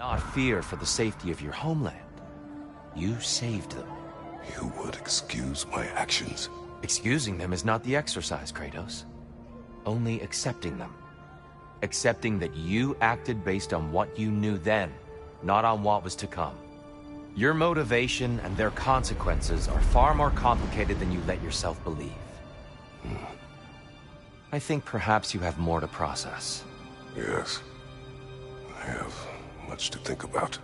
not fear for the safety of your homeland. You saved them. You would excuse my actions? Excusing them is not the exercise, Kratos. Only accepting them. Accepting that you acted based on what you knew then, not on what was to come. Your motivation and their consequences are far more complicated than you let yourself believe. I think perhaps you have more to process. Yes. I have much to think about.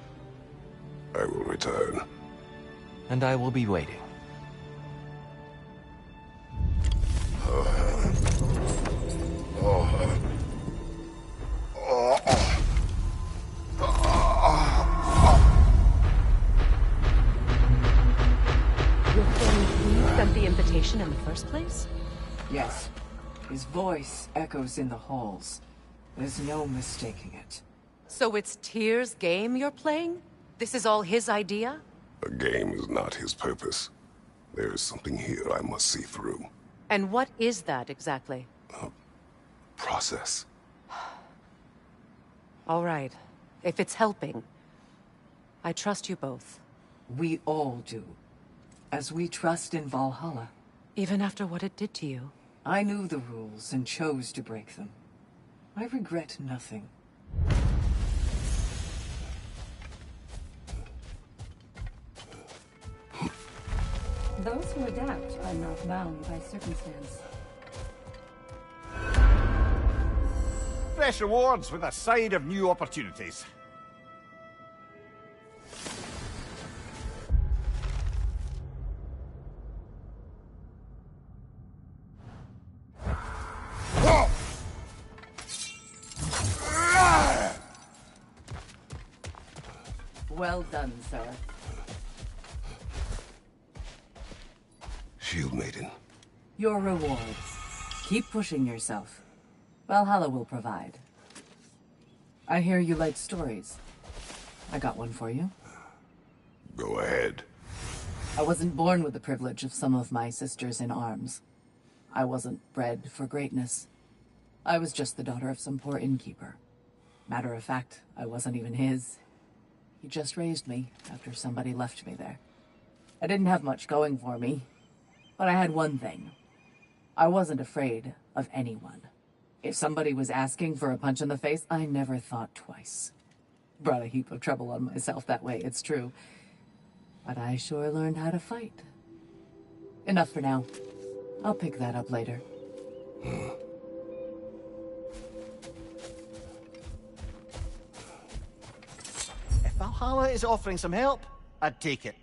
I will return. And I will be waiting. You sent the invitation in the first place? Yes. His voice echoes in the halls. There's no mistaking it. So it's Tyr's game you're playing? This is all his idea? A game is not his purpose. There is something here I must see through. And what is that exactly? Process. All right. If it's helping, I trust you both. We all do. As we trust in Valhalla. Even after what it did to you. I knew the rules and chose to break them. I regret nothing. Those who adapt are not bound by circumstance. Fresh rewards with a side of new opportunities. Well done, sir. Shield Maiden. Your reward. Keep pushing yourself. Valhalla will provide. I hear you like stories. I got one for you. Go ahead. I wasn't born with the privilege of some of my sisters in arms. I wasn't bred for greatness. I was just the daughter of some poor innkeeper. Matter of fact, I wasn't even his. He just raised me after somebody left me there. I didn't have much going for me, but I had one thing. I wasn't afraid of anyone. If somebody was asking for a punch in the face, I never thought twice. Brought a heap of trouble on myself that way, it's true. But I sure learned how to fight. Enough for now. I'll pick that up later. If Valhalla is offering some help, I'd take it.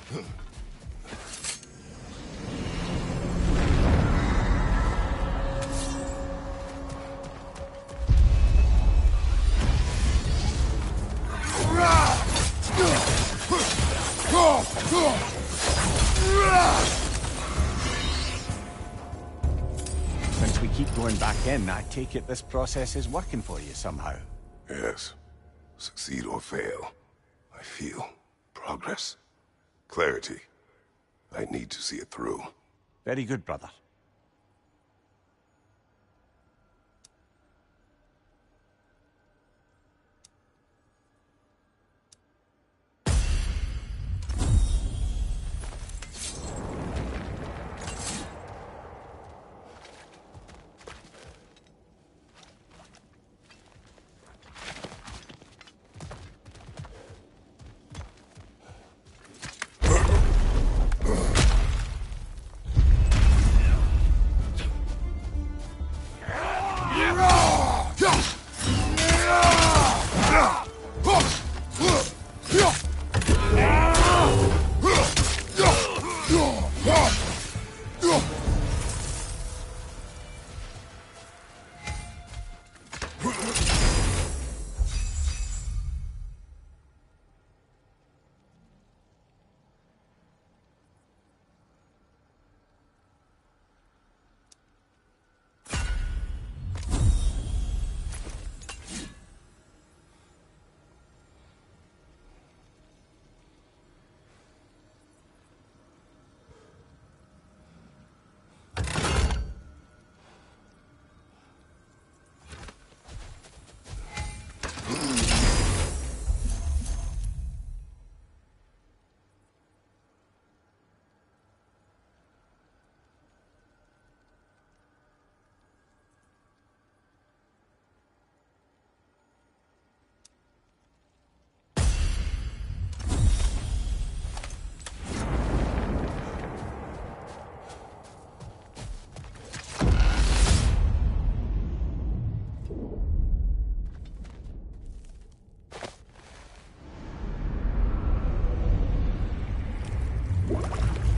Since we keep going back in, I take it this process is working for you somehow. Yes. Succeed or fail, I feel progress. Clarity. I need to see it through. Very good, brother.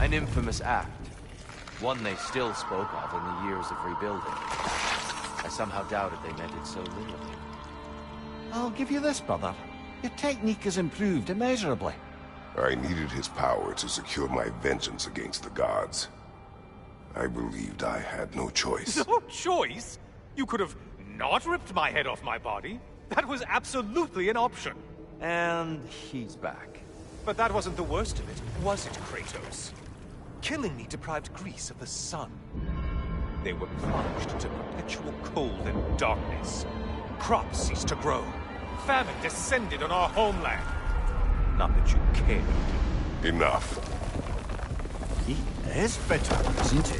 An infamous act. One they still spoke of in the years of rebuilding. I somehow doubted they meant it so literally. I'll give you this, brother. Your technique has improved immeasurably. I needed his power to secure my vengeance against the gods. I believed I had no choice. No choice? You could have not ripped my head off my body. That was absolutely an option. And he's back. But that wasn't the worst of it, was it, Kratos? Killing me deprived Greece of the sun. They were plunged into perpetual cold and darkness. Crops ceased to grow. Famine descended on our homeland. Not that you cared. Enough. He is bitter, isn't he?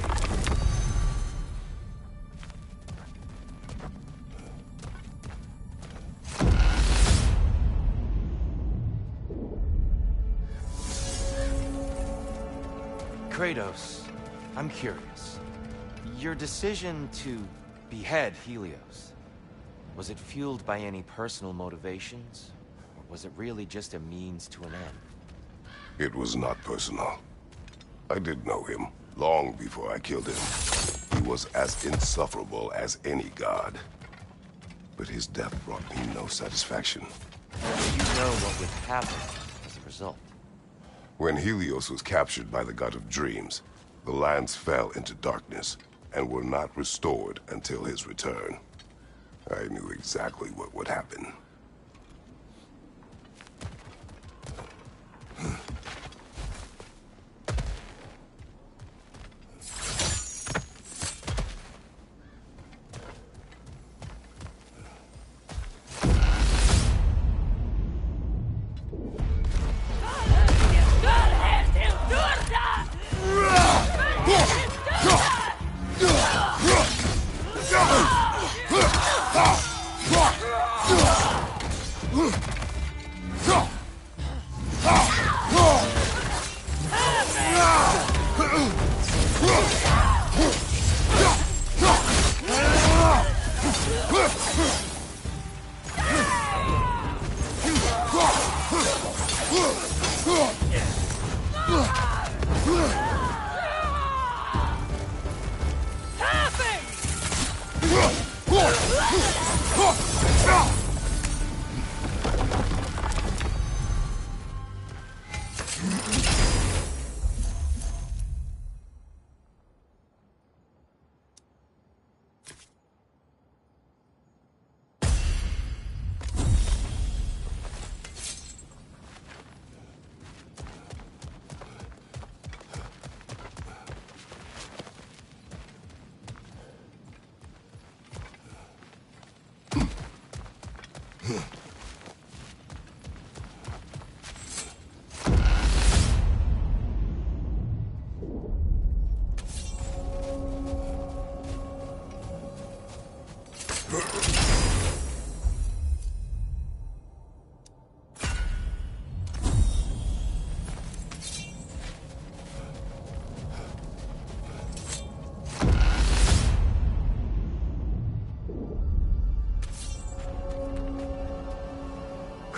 Kratos, I'm curious. Your decision to behead Helios, was it fueled by any personal motivations? Or was it really just a means to an end? It was not personal. I did know him, long before I killed him. He was as insufferable as any god. But his death brought me no satisfaction. You know what would happen as a result. When Helios was captured by the god of dreams, the lands fell into darkness and were not restored until his return. I knew exactly what would happen.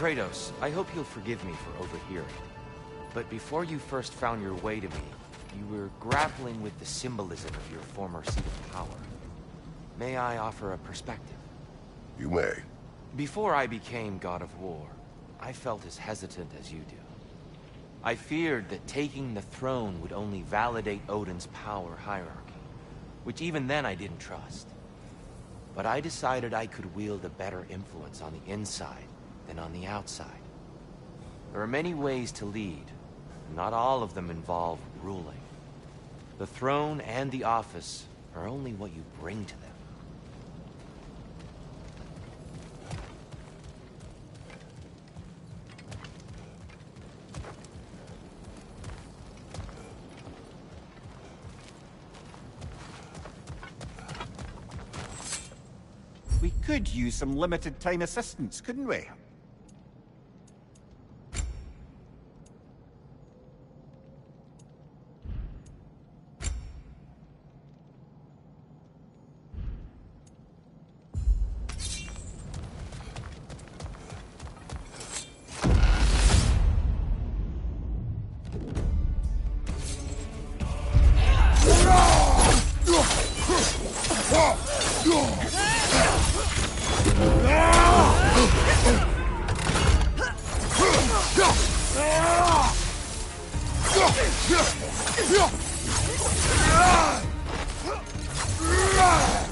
Kratos, I hope you'll forgive me for overhearing. But before you first found your way to me, you were grappling with the symbolism of your former seat of power. May I offer a perspective? You may. Before I became God of War, I felt as hesitant as you do. I feared that taking the throne would only validate Odin's power hierarchy, which even then I didn't trust. But I decided I could wield a better influence on the inside than on the outside. There are many ways to lead, and not all of them involve ruling. The throne and the office are only what you bring to them. We could use some limited time assistance, couldn't we?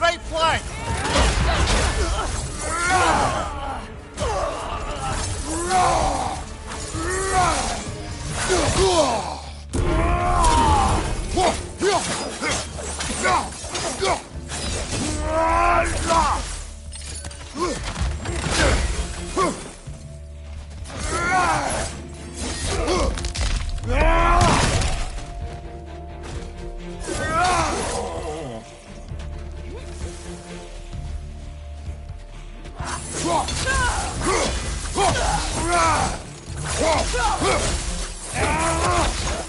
Right flank!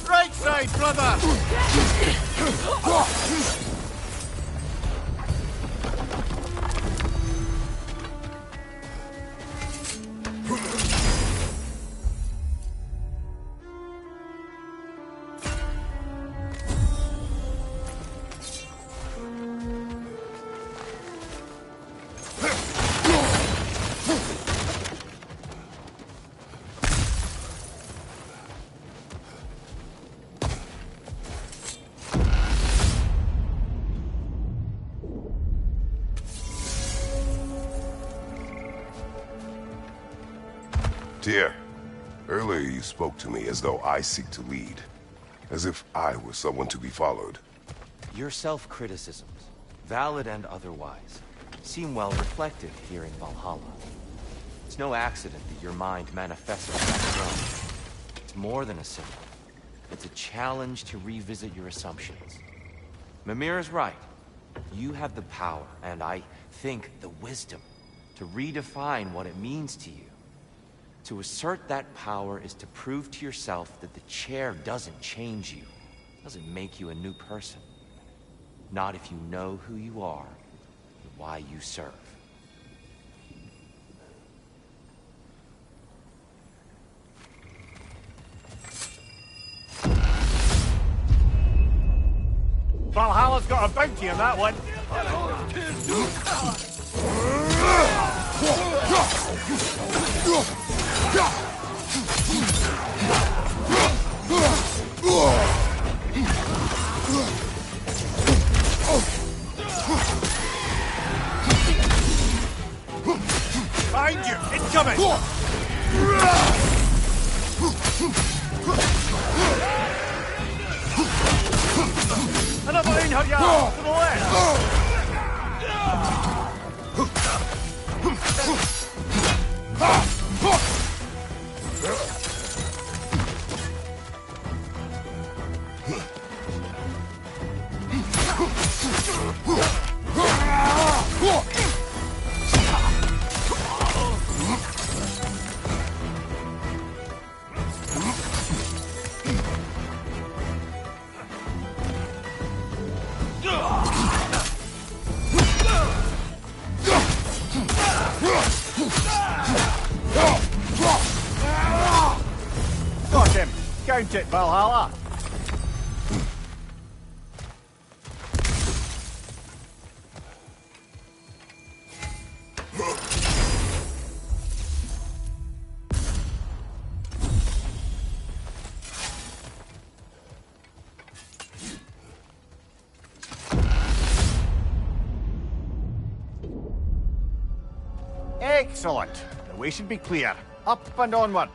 Right side, brother! Tyr, earlier you spoke to me as though I seek to lead. As if I were someone to be followed. Your self-criticisms, valid and otherwise, seem well reflected here in Valhalla. It's no accident that your mind manifests on that throne. It's more than a symbol. It's a challenge to revisit your assumptions. Mimir is right. You have the power, and I think the wisdom, to redefine what it means to you. To assert that power is to prove to yourself that the chair doesn't change you, doesn't make you a new person. Not if you know who you are and why you serve. Valhalla's got a bounty on that one. Behind you! Incoming! Another Einherjar to the left! Watch it, Valhalla! Excellent. The way should be clear. Up and onward.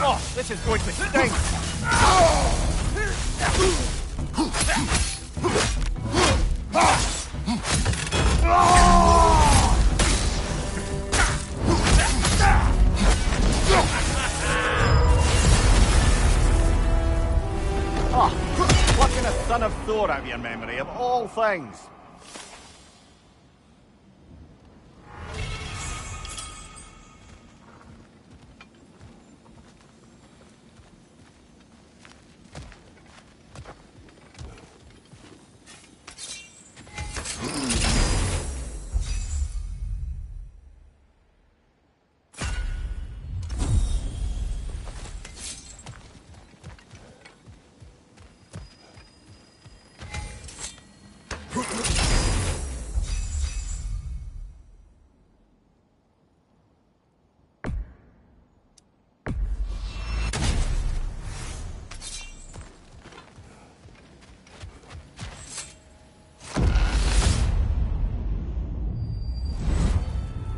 Oh, this is going to stink! Oh, plucking a son of Thor out of your memory, of all things!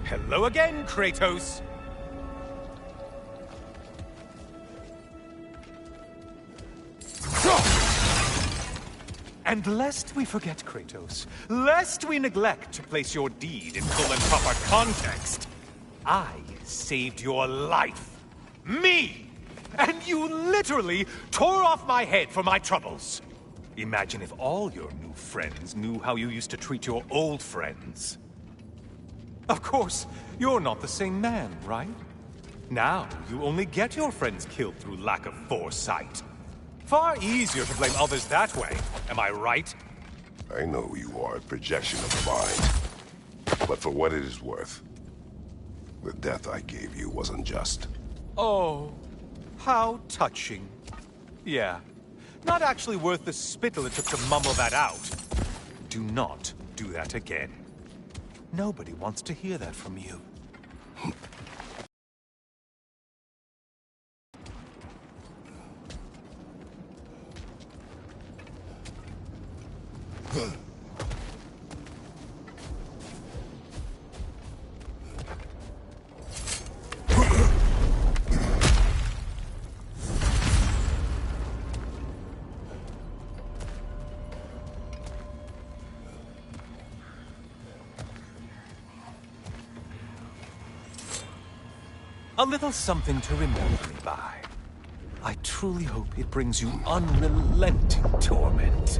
Hello again, Kratos! And lest we forget, Kratos, lest we neglect to place your deed in full and proper context, I saved your life. Me! And you literally tore off my head for my troubles. Imagine if all your new friends knew how you used to treat your old friends. Of course, you're not the same man, right? Now, you only get your friends killed through lack of foresight. Far easier to blame others that way, am I right? I know you are a projection of the mind. But for what it is worth, the death I gave you wasn't just. Oh, how touching. Yeah, not actually worth the spittle it took to mumble that out. Do not do that again. Nobody wants to hear that from you. A little something to remember me by. I truly hope it brings you unrelenting torment.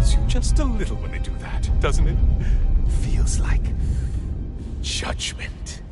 scares you just a little when they do that, doesn't it? Feels like judgment.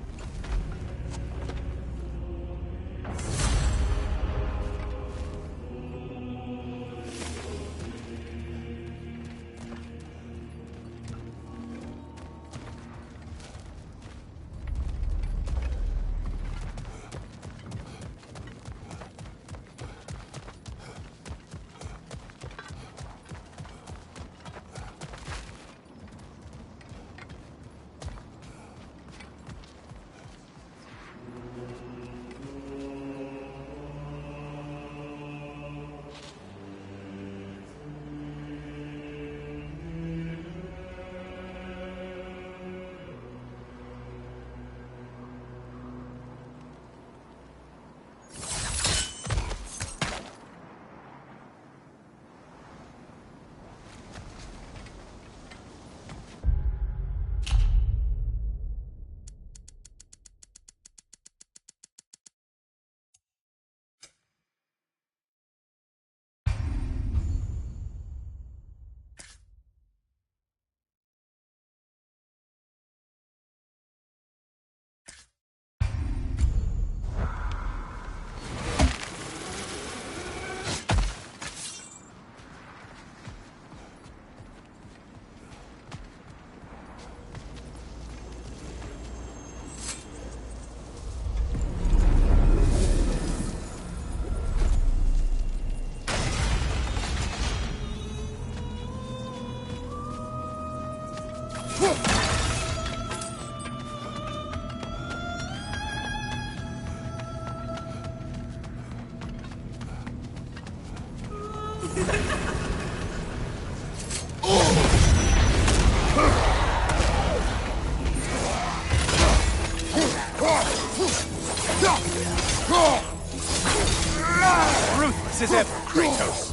Ruthless as ever, Kratos.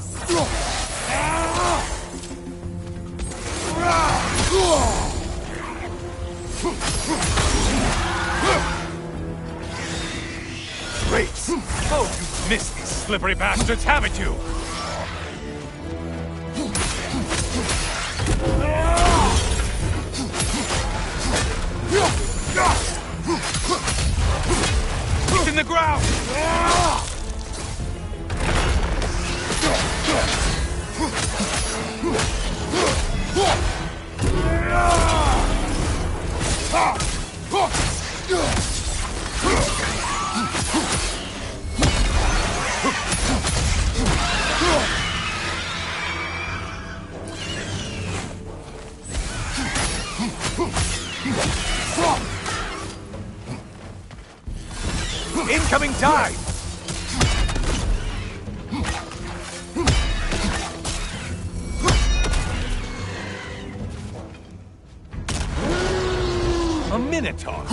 Great! Oh, you've missed these slippery bastards, haven't you? He's in the ground! Incoming dive! A Minotaur!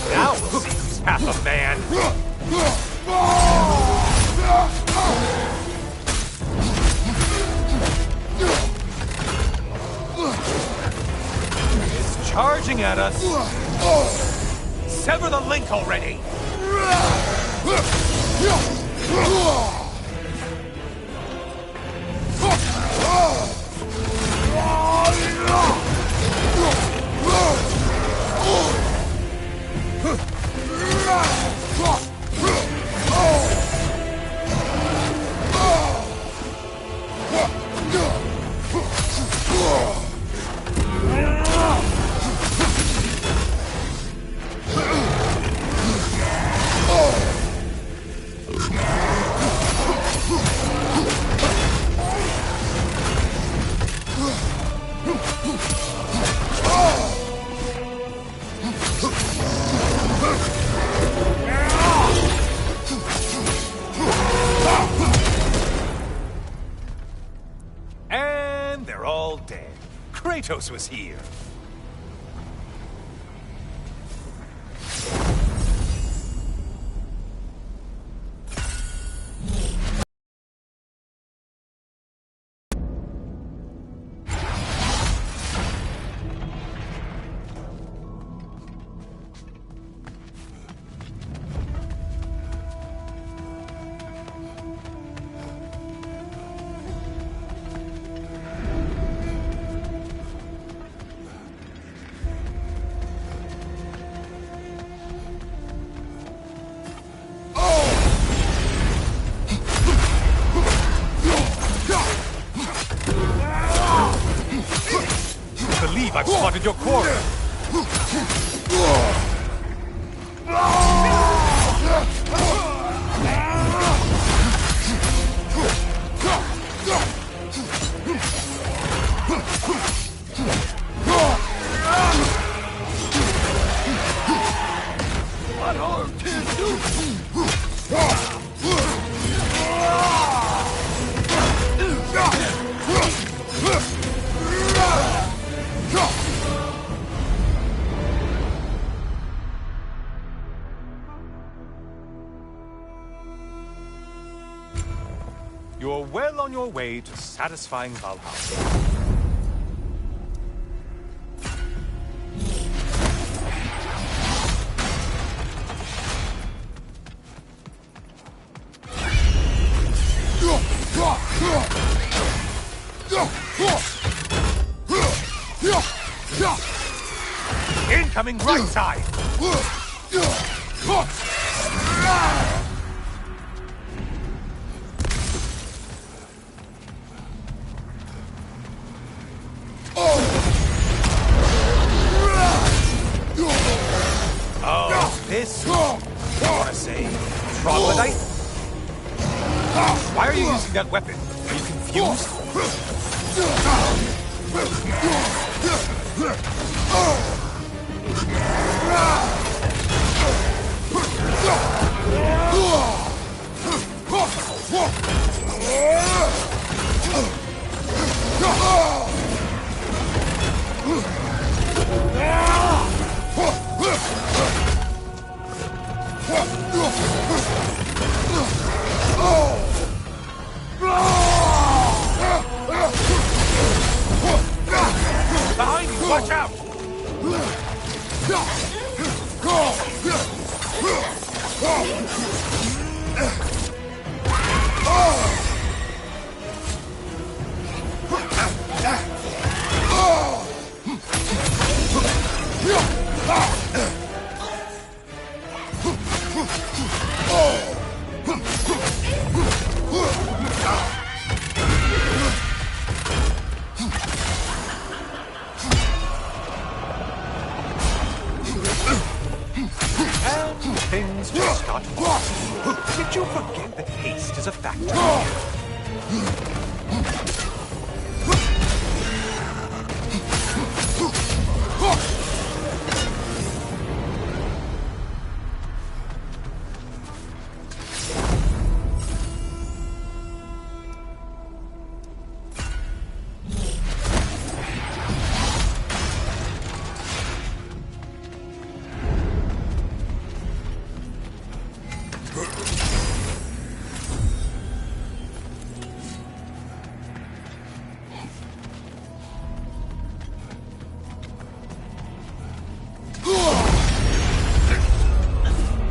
Now we'll see who's half a man! It's charging at us! Sever the link already! And they're all dead. Kratos was here. Spotted your quarry. What harm can do? You're well on your way to satisfying Valhalla. Incoming right side! Oh, this? You wanna say troglodyte? Why are you using that weapon? Are you confused? Behind you, watch out! Things will start walking. Did you forget that haste is a factor?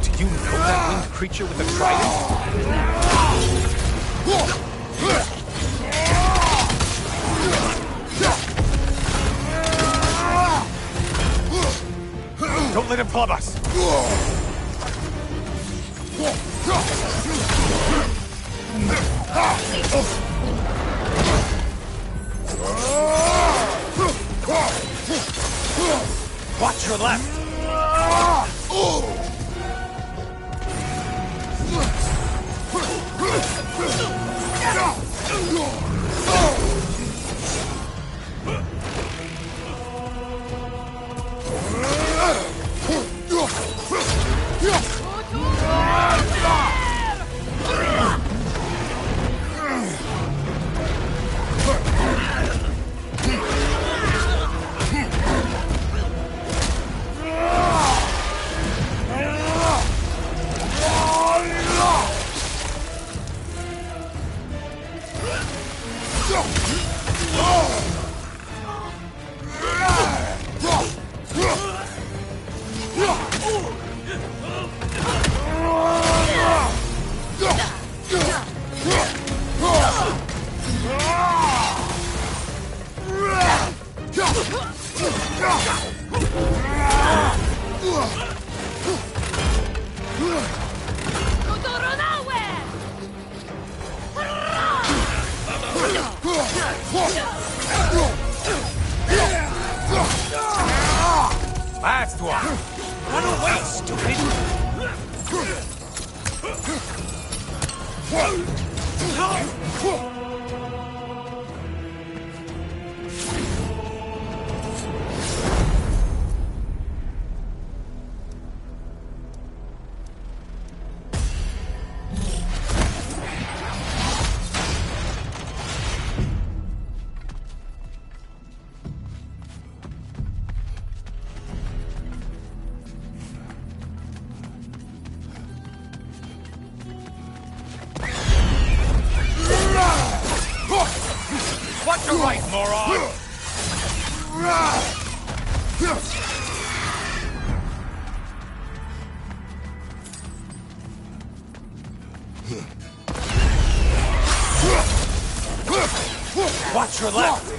Do you know that winged creature with the trident? Don't let him club us! Watch your left! Last one! Run away, stupid! Watch your right, moron! Watch your left!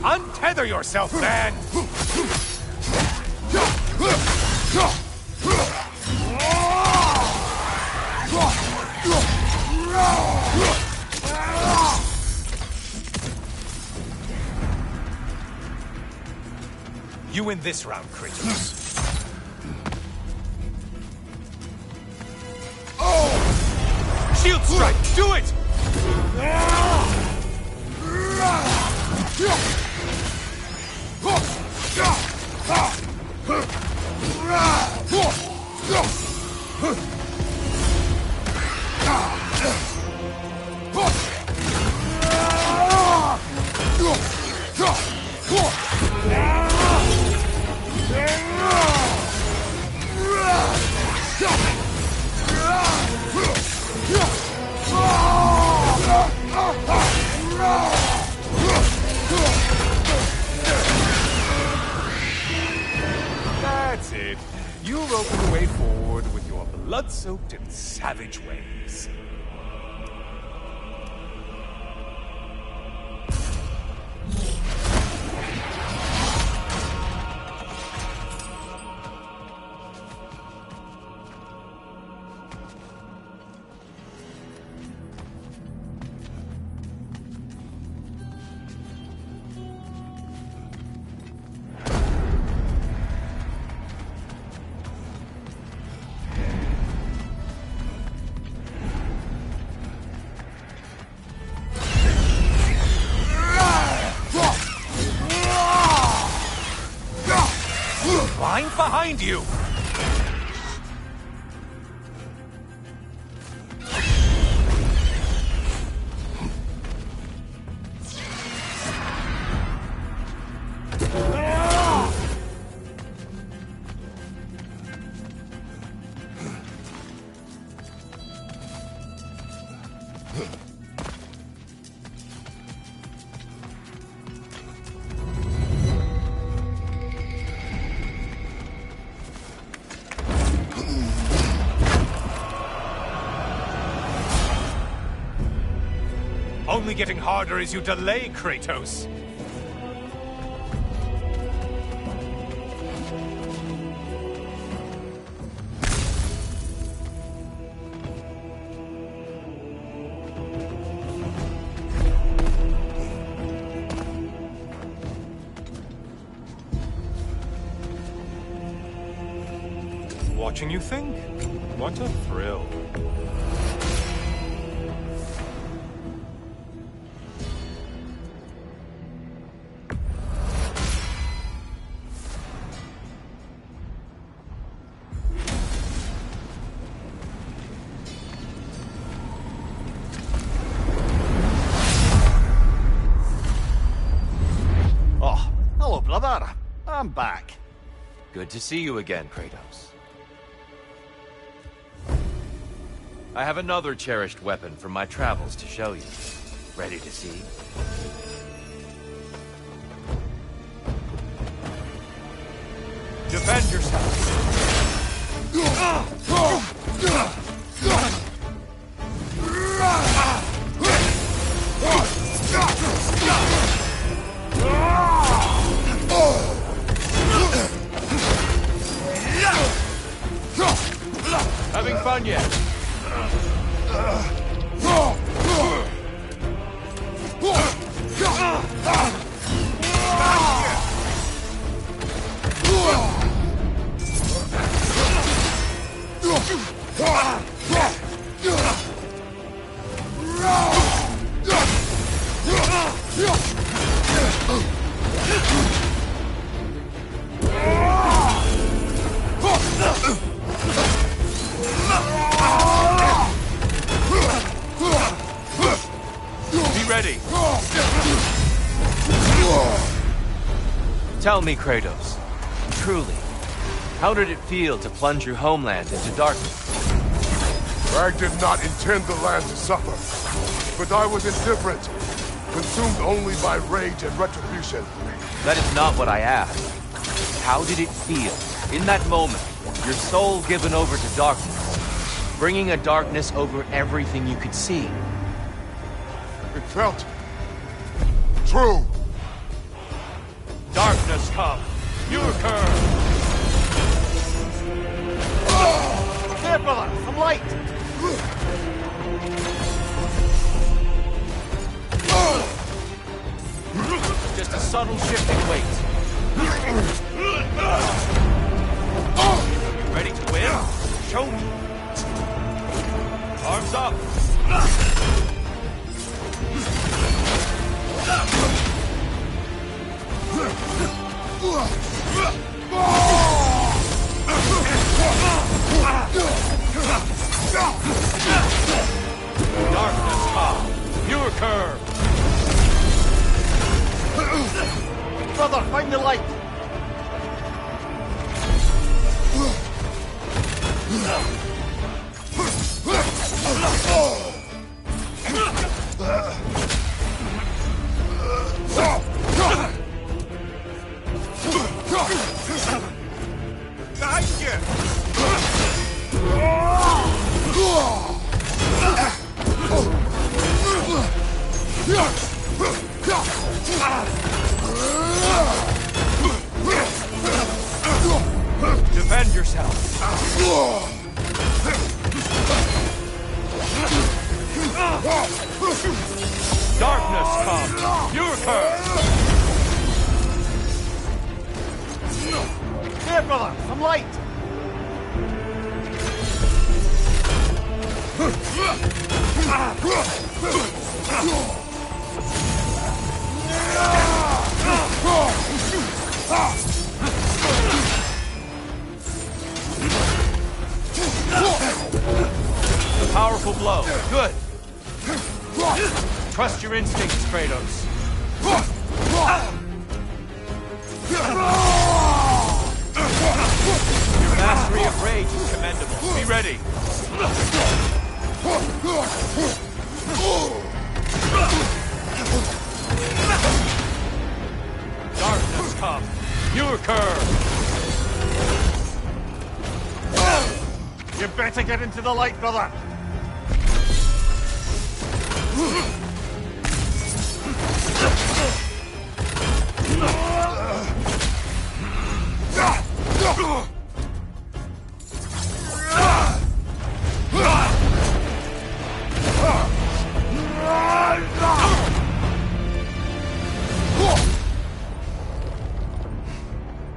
Untether yourself, man! You win this round, Kratos. Shield strike! Do it! That's it. You've opened the way forward with your blood-soaked and savage ways. Line behind you! Only getting harder as you delay, Kratos. Watching you think? What a thrill. back. Good to see you again, Kratos. I have another cherished weapon from my travels to show you. Ready to see? Defend yourself! Having fun yet? Ready. Tell me, Kratos, truly, how did it feel to plunge your homeland into darkness? Rag did not intend the land to suffer, but I was indifferent, consumed only by rage and retribution. That is not what I asked. How did it feel, in that moment, your soul given over to darkness, bringing a darkness over everything you could see? It felt true. Darkness come. You occur. There, brother! Some light! Just a subtle shifting weight. You ready to win? Show me. Arms up. Darkness come. You occur. Brother, find the light! Behind you! Defend yourself. Darkness come. You occur. There, brother! Some light! A powerful blow. Good. Trust your instincts, Kratos. Your mastery of rage is commendable. Be ready. Darkness come. You occur. You better get into the light, brother!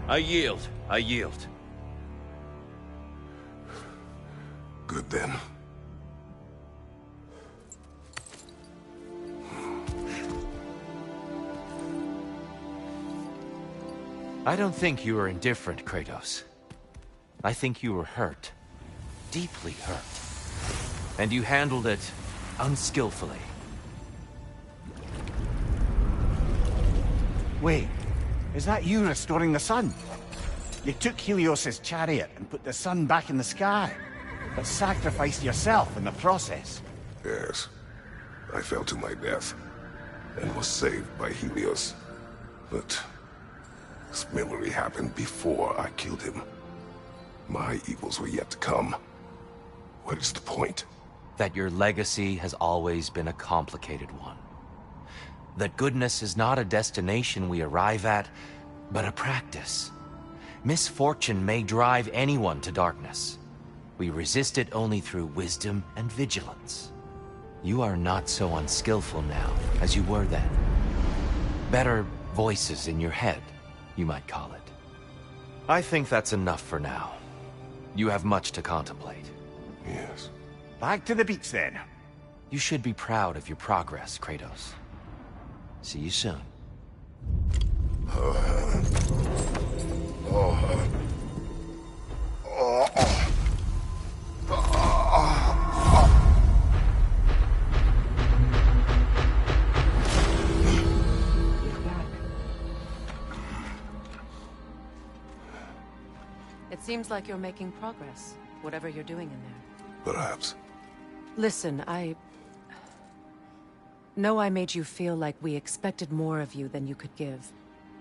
I yield. I yield. Good then. I don't think you were indifferent, Kratos. I think you were hurt. Deeply hurt. And you handled it unskillfully. Wait, Is that you restoring the sun? You took Helios's chariot and put the sun back in the sky, but sacrificed yourself in the process. Yes. I fell to my death, and was saved by Helios. But this memory happened before I killed him. My evils were yet to come. What is the point? That your legacy has always been a complicated one. That goodness is not a destination we arrive at, but a practice. Misfortune may drive anyone to darkness. We resist it only through wisdom and vigilance. You are not so unskillful now as you were then. Better voices in your head, you might call it. I think that's enough for now. You have much to contemplate. Yes. Back to the beach then. You should be proud of your progress, Kratos. See you soon. It seems like you're making progress, whatever you're doing in there. Perhaps. Listen, I know I made you feel like we expected more of you than you could give.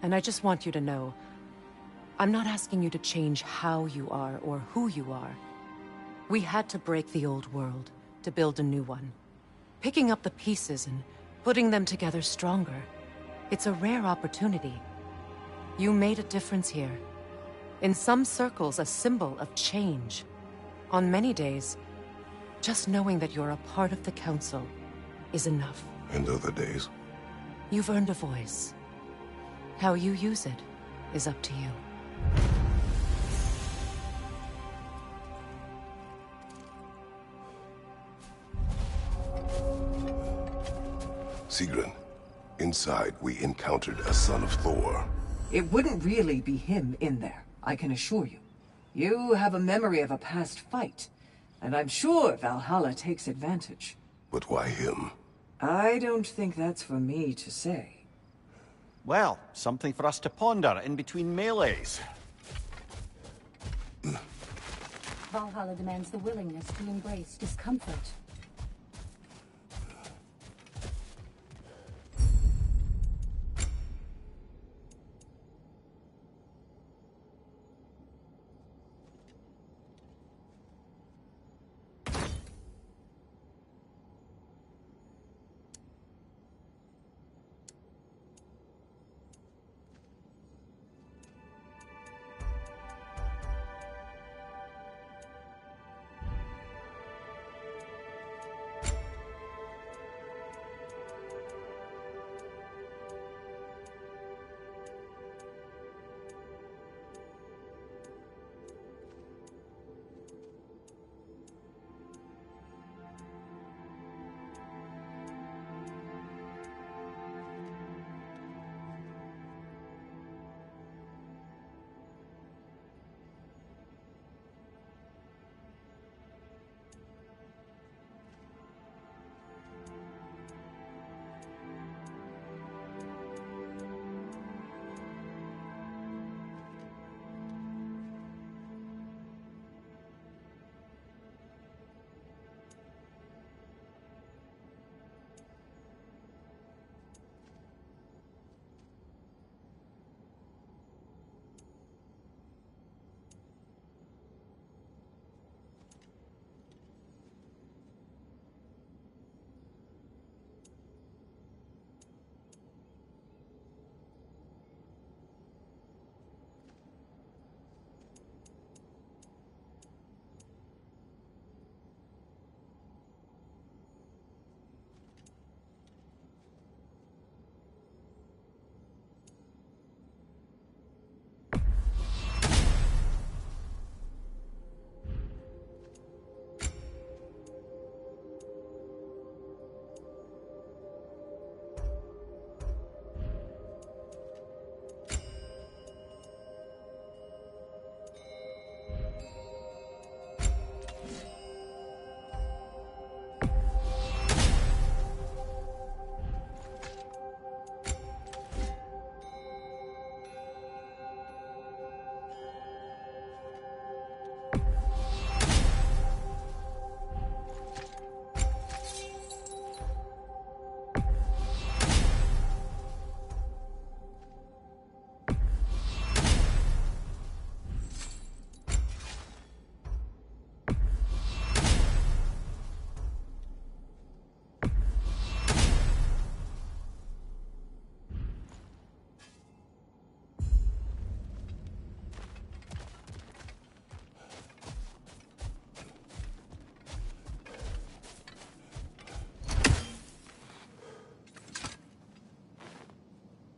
And I just want you to know, I'm not asking you to change how you are or who you are. We had to break the old world to build a new one. Picking up the pieces and putting them together stronger. It's a rare opportunity. You made a difference here. In some circles, a symbol of change. On many days, just knowing that you're a part of the Council is enough. And other days? You've earned a voice. How you use it is up to you. Sigrun, inside we encountered a son of Thor. It wouldn't really be him in there, I can assure you. You have a memory of a past fight, and I'm sure Valhalla takes advantage. But why him? I don't think that's for me to say. Well, something for us to ponder in between melees. Valhalla demands the willingness to embrace discomfort.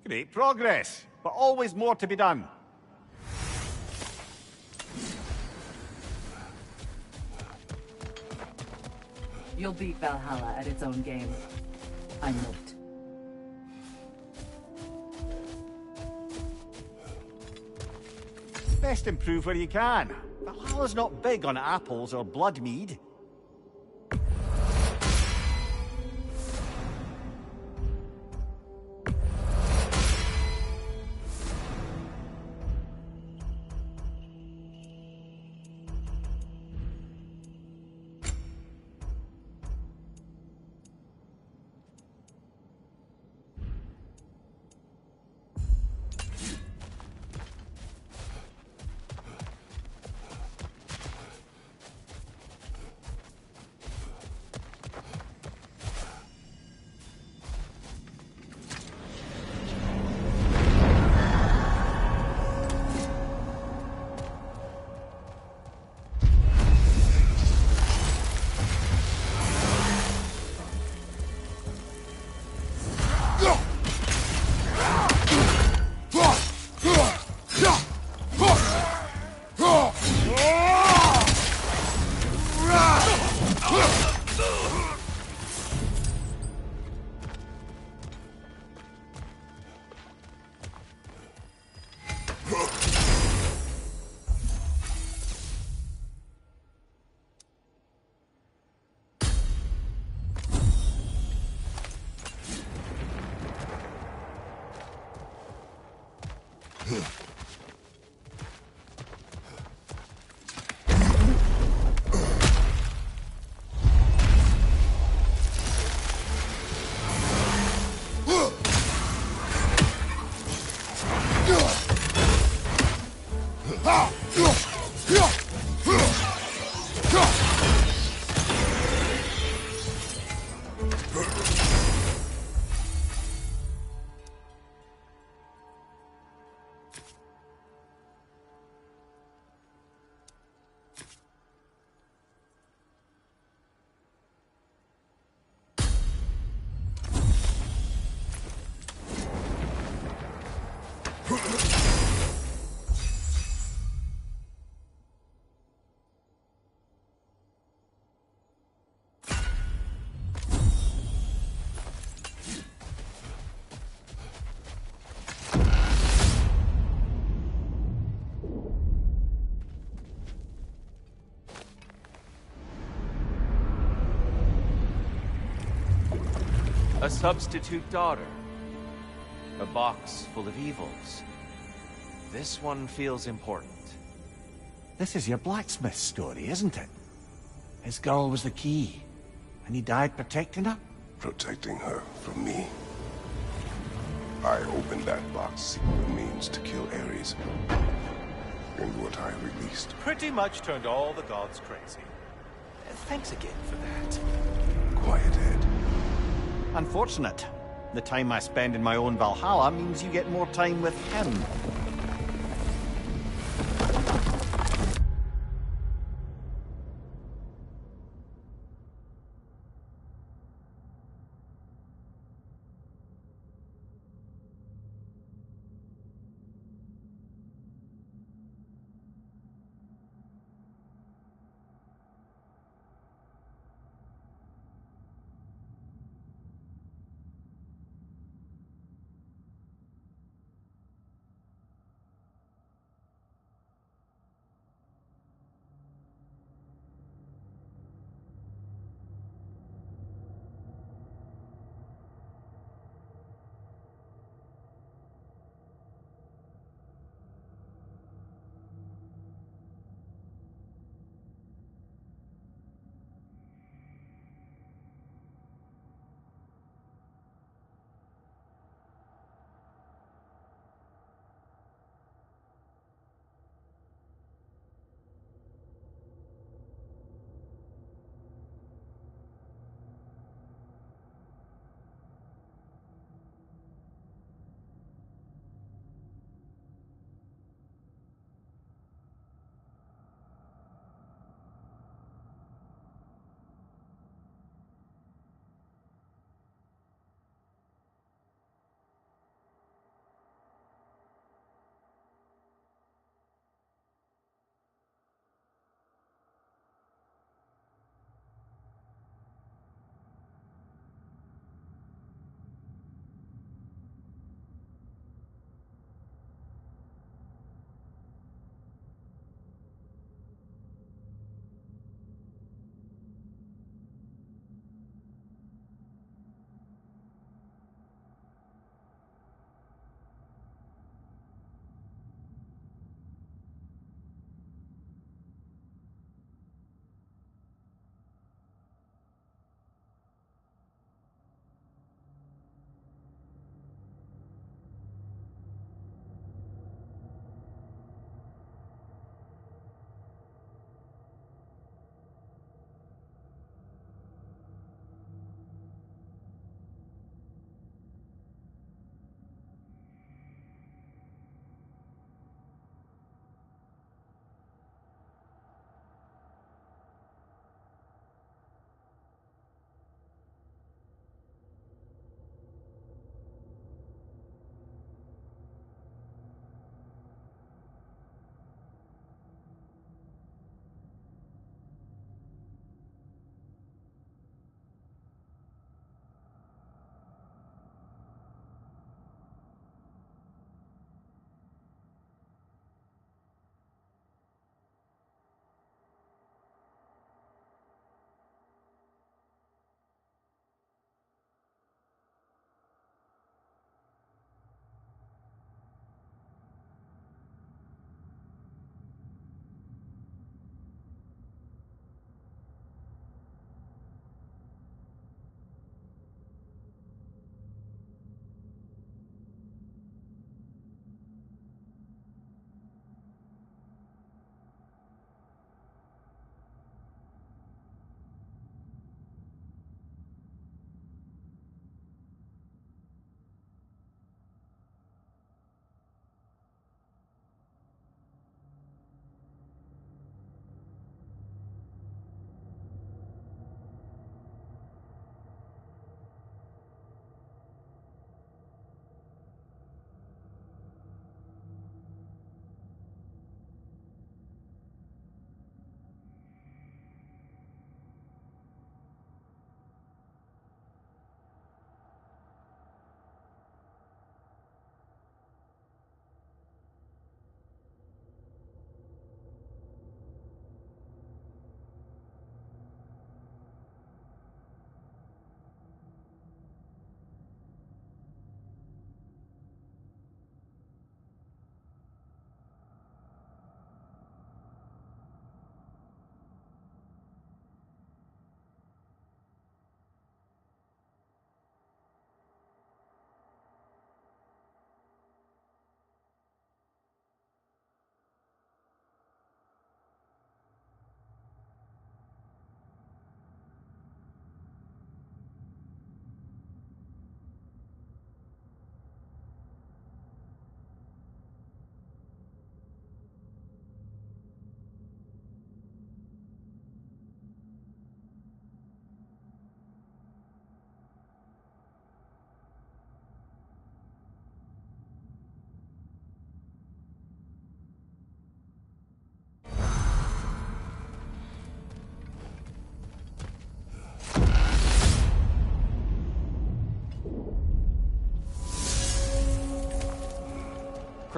Great progress, but always more to be done. You'll beat Valhalla at its own game. I know it. Best improve where you can. Valhalla's not big on apples or blood mead. A substitute daughter. A box full of evils. This one feels important. This is your blacksmith story, isn't it? His girl was the key, and he died protecting her? Protecting her from me. I opened that box seeking the means to kill Ares. And what I released. Pretty much turned all the gods crazy. Thanks again for that. Quiet head. Unfortunate. The time I spend in my own Valhalla means you get more time with him.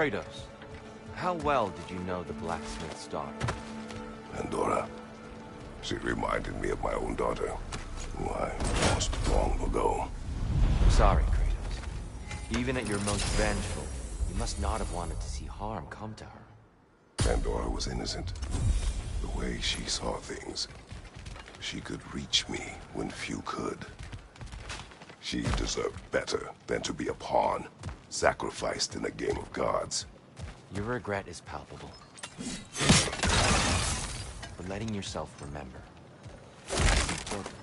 Kratos, how well did you know the blacksmith's daughter? Pandora. She reminded me of my own daughter, who I lost long ago. Sorry, Kratos. Even at your most vengeful, you must not have wanted to see harm come to her. Pandora was innocent. The way she saw things, she could reach me when few could. She deserved better than to be a pawn, sacrificed in a game of gods. Your regret is palpable. But letting yourself remember is important.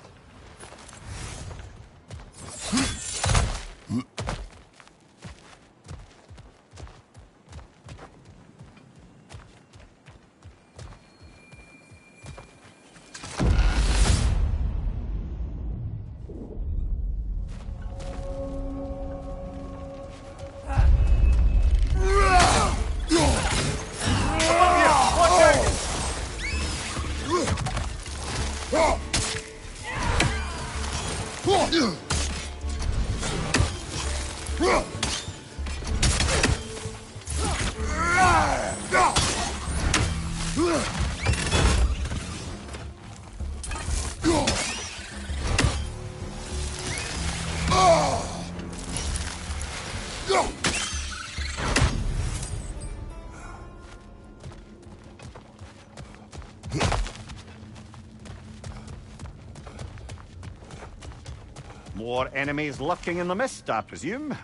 More enemies lurking in the mist, I presume.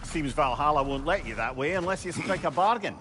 Seems Valhalla won't let you that way unless you strike a bargain.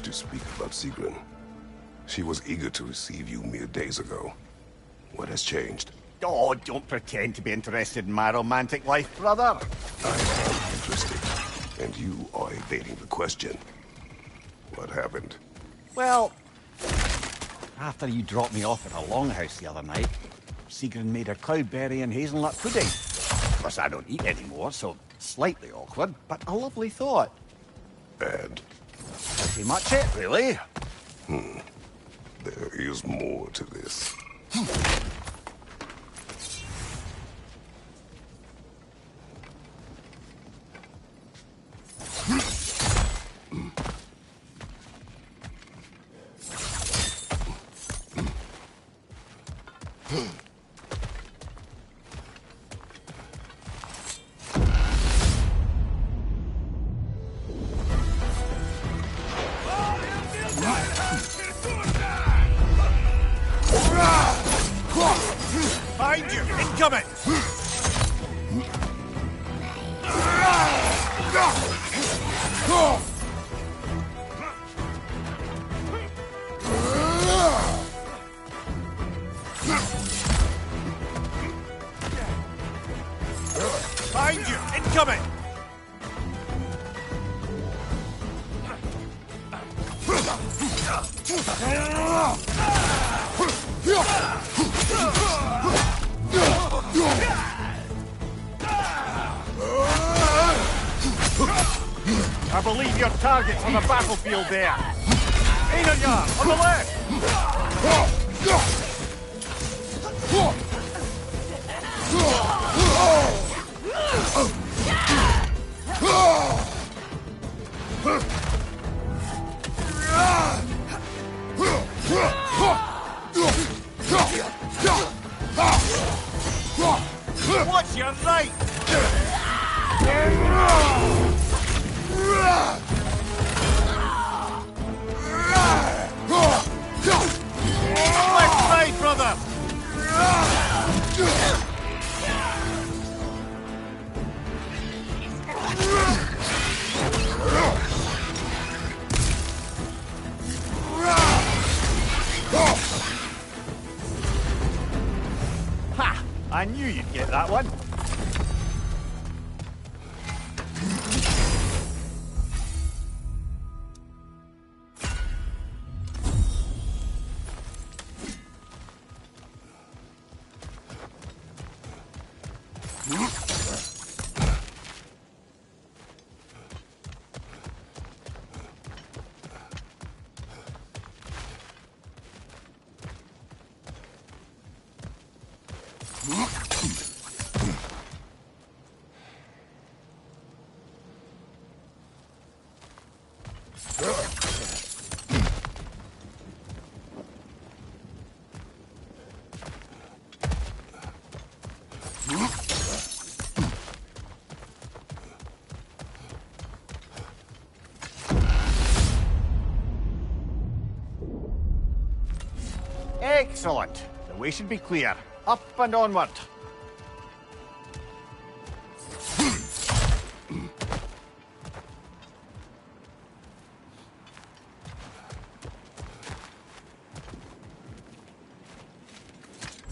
To speak about Sigrun. She was eager to receive you mere days ago. What has changed? Oh, don't pretend to be interested in my romantic life, brother. I am interested, and you are evading the question. What happened? Well, after you dropped me off at a longhouse the other night, Sigrun made her cloudberry and hazelnut pudding. Of course, I don't eat anymore, so slightly awkward, but a lovely thought. And? Pretty much it, really. There is more to this. Behind you! Incoming! Behind you! Incoming! I believe your target's on the battlefield there. Einarjar, on the left! Watch your right! Left side, brother! Ha! I knew you'd get that one. Excellent. The way should be clear. Up and onward.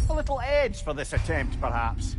A little edge for this attempt, perhaps.